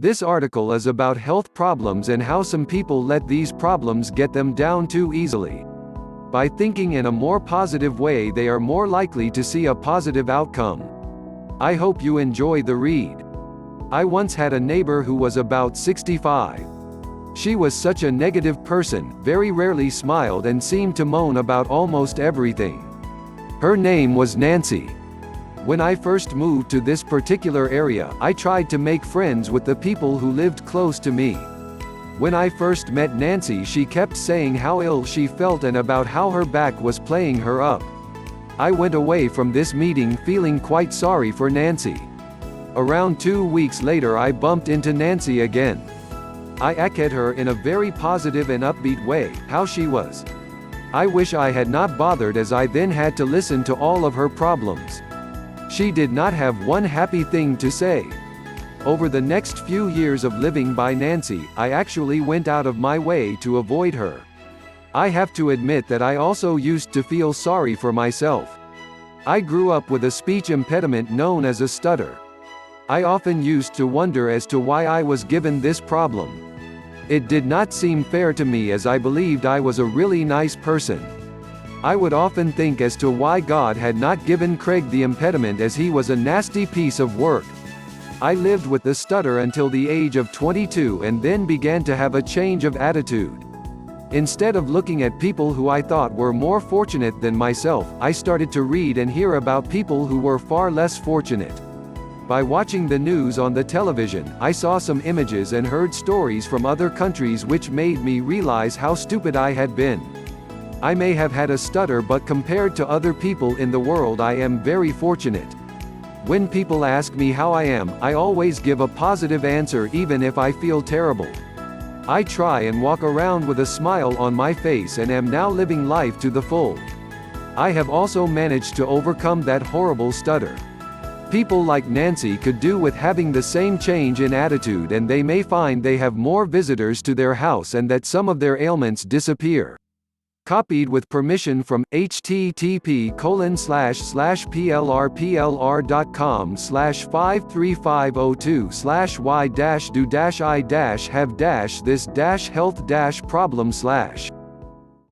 This article is about health problems and how some people let these problems get them down too easily. By thinking in a more positive way, they are more likely to see a positive outcome. I hope you enjoy the read. I once had a neighbor who was about 65. She was such a negative person, very rarely smiled and seemed to moan about almost everything. Her name was Nancy. When I first moved to this particular area, I tried to make friends with the people who lived close to me. When I first met Nancy, she kept saying how ill she felt and about how her back was playing her up. I went away from this meeting feeling quite sorry for Nancy. Around 2 weeks later, I bumped into Nancy again. I asked her in a very positive and upbeat way how she was. I wish I had not bothered, as I then had to listen to all of her problems. She did not have one happy thing to say. Over the next few years of living by Nancy, I actually went out of my way to avoid her. I have to admit that I also used to feel sorry for myself. I grew up with a speech impediment known as a stutter. I often used to wonder as to why I was given this problem. It did not seem fair to me, as I believed I was a really nice person. I would often think as to why God had not given Craig the impediment, as he was a nasty piece of work. I lived with the stutter until the age of 22 and then began to have a change of attitude. Instead of looking at people who I thought were more fortunate than myself, I started to read and hear about people who were far less fortunate. By watching the news on the television, I saw some images and heard stories from other countries which made me realize how stupid I had been. I may have had a stutter, but compared to other people in the world, I am very fortunate. When people ask me how I am, I always give a positive answer even if I feel terrible. I try and walk around with a smile on my face and am now living life to the full. I have also managed to overcome that horrible stutter. People like Nancy could do with having the same change in attitude, and they may find they have more visitors to their house and that some of their ailments disappear. Copied with permission from http://plrplr.com/53502/y-do-i-have-this-health-problem/